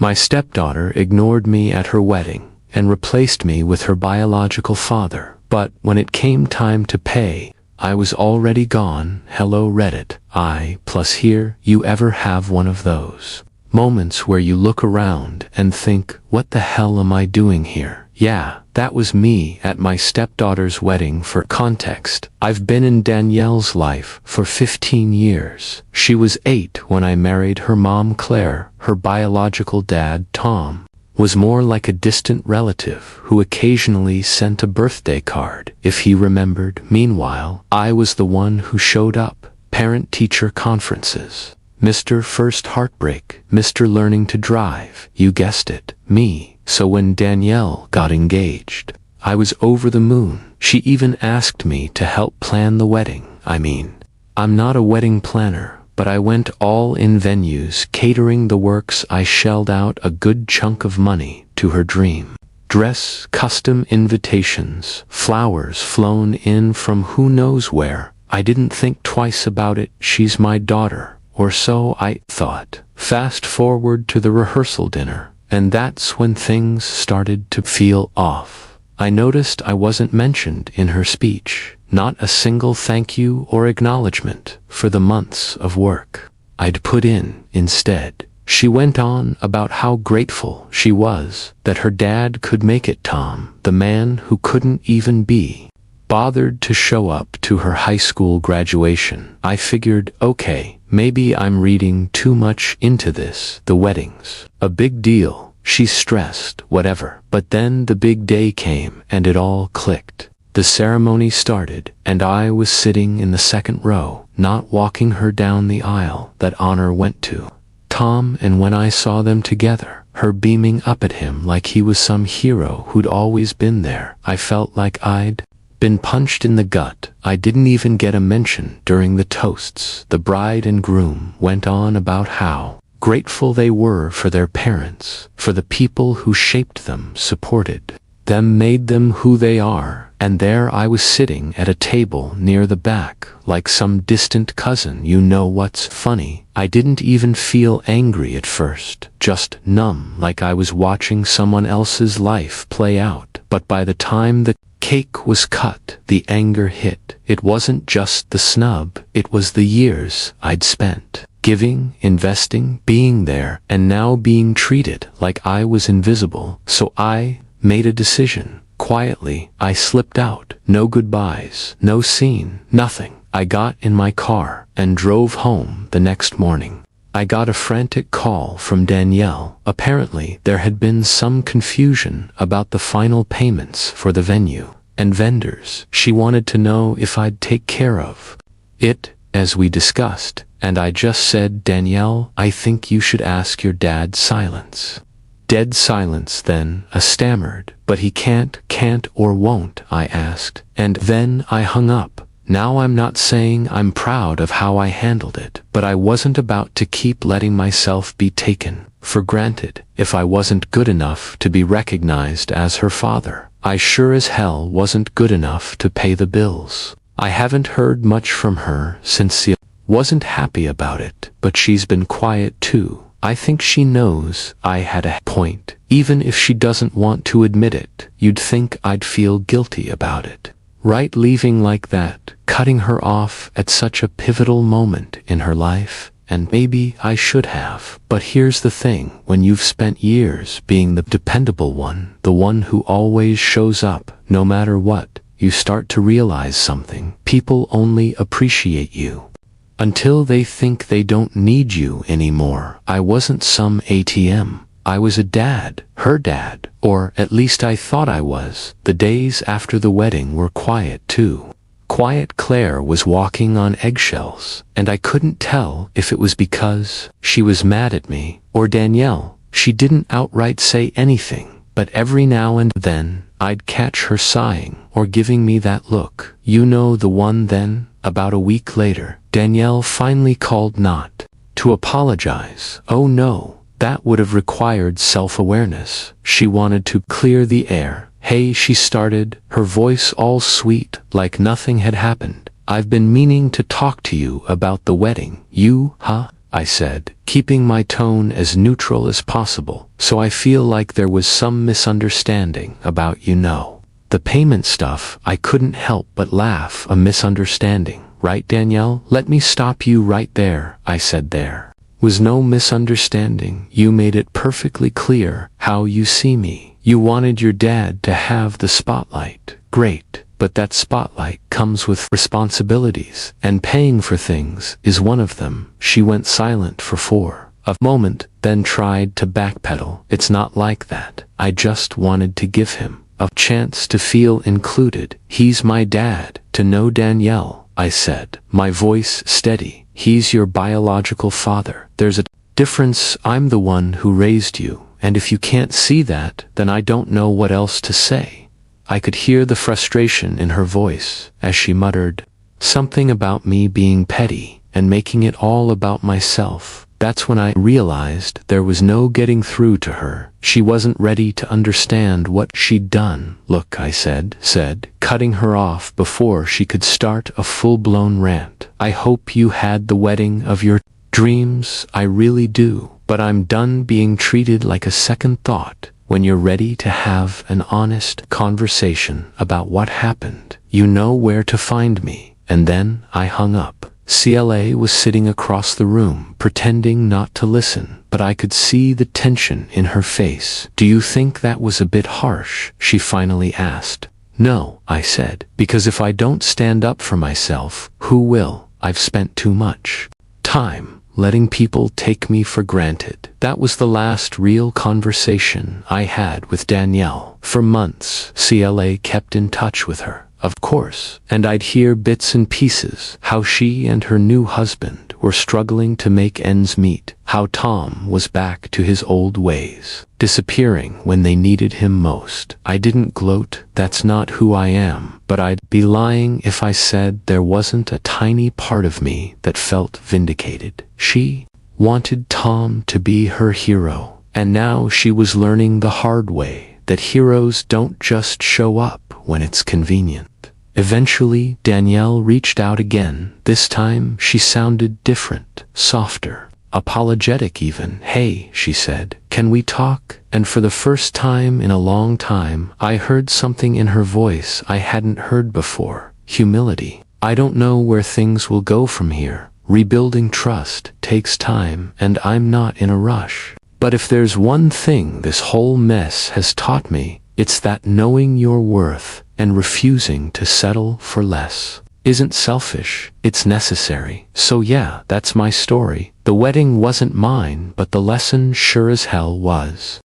My stepdaughter ignored me at her wedding and replaced me with her biological father. But when it came time to pay, I was already gone. Hello Reddit. Here, you ever have one of those moments where you look around and think, what the hell am I doing here? Yeah, that was me at my stepdaughter's wedding. For context, I've been in Danielle's life for 15 years. She was 8 when I married her mom Claire. Her biological dad, Tom, was more like a distant relative who occasionally sent a birthday card if he remembered. Meanwhile, I was the one who showed up. Parent-teacher conferences, Mr. First Heartbreak, Mr. Learning to Drive, you guessed it, me. So when Danielle got engaged, I was over the moon. She even asked me to help plan the wedding. I mean, I'm not a wedding planner, but I went all in: venues, catering, the works. I shelled out a good chunk of money to her dream dress, custom invitations, flowers flown in from who knows where. I didn't think twice about it. She's my daughter, or so I thought. Fast forward to the rehearsal dinner, and that's when things started to feel off. I noticed I wasn't mentioned in her speech. Not a single thank you or acknowledgement for the months of work I'd put in. Instead, she went on about how grateful she was that her dad could make it. Tom, the man who couldn't even be bothered to show up to her high school graduation. I figured, okay, maybe I'm reading too much into this. The wedding's a big deal. She's stressed, whatever. But then the big day came and it all clicked. The ceremony started, and I was sitting in the second row, not walking her down the aisle that honor went to Tom. And when I saw them together, her beaming up at him like he was some hero who'd always been there, I felt like I'd been punched in the gut. I didn't even get a mention during the toasts. The bride and groom went on about how grateful they were for their parents, for the people who shaped them, supported them, made them who they are. And there I was sitting at a table near the back, like some distant cousin. You know what's funny? I didn't even feel angry at first, just numb, like I was watching someone else's life play out. But by the time the cake was cut, the anger hit. It wasn't just the snub, it was the years I'd spent giving, investing, being there, and now being treated like I was invisible. So I made a decision. Quietly, I slipped out. No goodbyes, no scene, nothing. I got in my car and drove home. The next morning, I got a frantic call from Danielle. Apparently, there had been some confusion about the final payments for the venue and vendors. She wanted to know if I'd take care of it, as we discussed, and I just said, Danielle, I think you should ask your dad. Silence. Dead silence. Then I stammered, but he can't or won't, I asked, and then I hung up. Now I'm not saying I'm proud of how I handled it, but I wasn't about to keep letting myself be taken for granted. If I wasn't good enough to be recognized as her father, I sure as hell wasn't good enough to pay the bills. I haven't heard much from her since. Wasn't happy about it, but she's been quiet too. I think she knows I had a point. Even if she doesn't want to admit it, you'd think I'd feel guilty about it. Right, leaving like that, cutting her off at such a pivotal moment in her life, and maybe I should have. But here's the thing, when you've spent years being the dependable one, the one who always shows up, no matter what, you start to realize something. People only appreciate you until they think they don't need you anymore. I wasn't some ATM. I was a dad, her dad, or at least I thought I was. The days after the wedding were quiet too. Quiet. Claire was walking on eggshells, and I couldn't tell if it was because she was mad at me or Danielle. She didn't outright say anything, but every now and then I'd catch her sighing or giving me that look. You know, the one. Then, about a week later, Danielle finally called, not to apologize. Oh no, that would have required self-awareness. She wanted to clear the air. Hey, she started, her voice all sweet, like nothing had happened. I've been meaning to talk to you about the wedding. You, huh? I said, keeping my tone as neutral as possible, so I feel like there was some misunderstanding about the payment stuff. I couldn't help but laugh. A misunderstanding, right, Danielle? Let me stop you right there, I said. There was no misunderstanding. You made it perfectly clear how you see me. You wanted your dad to have the spotlight. Great, but that spotlight comes with responsibilities, and paying for things is one of them. She went silent for a moment, then tried to backpedal. It's not like that. I just wanted to give him a chance to feel included. He's my dad, to know, Danielle, I said, my voice steady. He's your biological father. There's a difference. I'm the one who raised you, and if you can't see that, then I don't know what else to say. I could hear the frustration in her voice as she muttered something about me being petty and making it all about myself. That's when I realized there was no getting through to her. She wasn't ready to understand what she'd done. Look, I said, cutting her off before she could start a full-blown rant. I hope you had the wedding of your dreams. I really do. But I'm done being treated like a second thought. When you're ready to have an honest conversation about what happened, you know where to find me. And then I hung up. CLA was sitting across the room, pretending not to listen, but I could see the tension in her face. Do you think that was a bit harsh? She finally asked. No, I said, because if I don't stand up for myself, who will? I've spent too much time letting people take me for granted. That was the last real conversation I had with Danielle. For months, CLA kept in touch with her, of course, and I'd hear bits and pieces, how she and her new husband were struggling to make ends meet, how Tom was back to his old ways, disappearing when they needed him most. I didn't gloat, that's not who I am, but I'd be lying if I said there wasn't a tiny part of me that felt vindicated. She wanted Tom to be her hero, and now she was learning the hard way that heroes don't just show up when it's convenient. Eventually, Danielle reached out again. This time, she sounded different, softer, apologetic even. Hey, she said, can we talk? And for the first time in a long time, I heard something in her voice I hadn't heard before. Humility. I don't know where things will go from here. Rebuilding trust takes time, and I'm not in a rush. But if there's one thing this whole mess has taught me, it's that knowing your worth and refusing to settle for less isn't selfish, it's necessary. So yeah, that's my story. The wedding wasn't mine, but the lesson sure as hell was.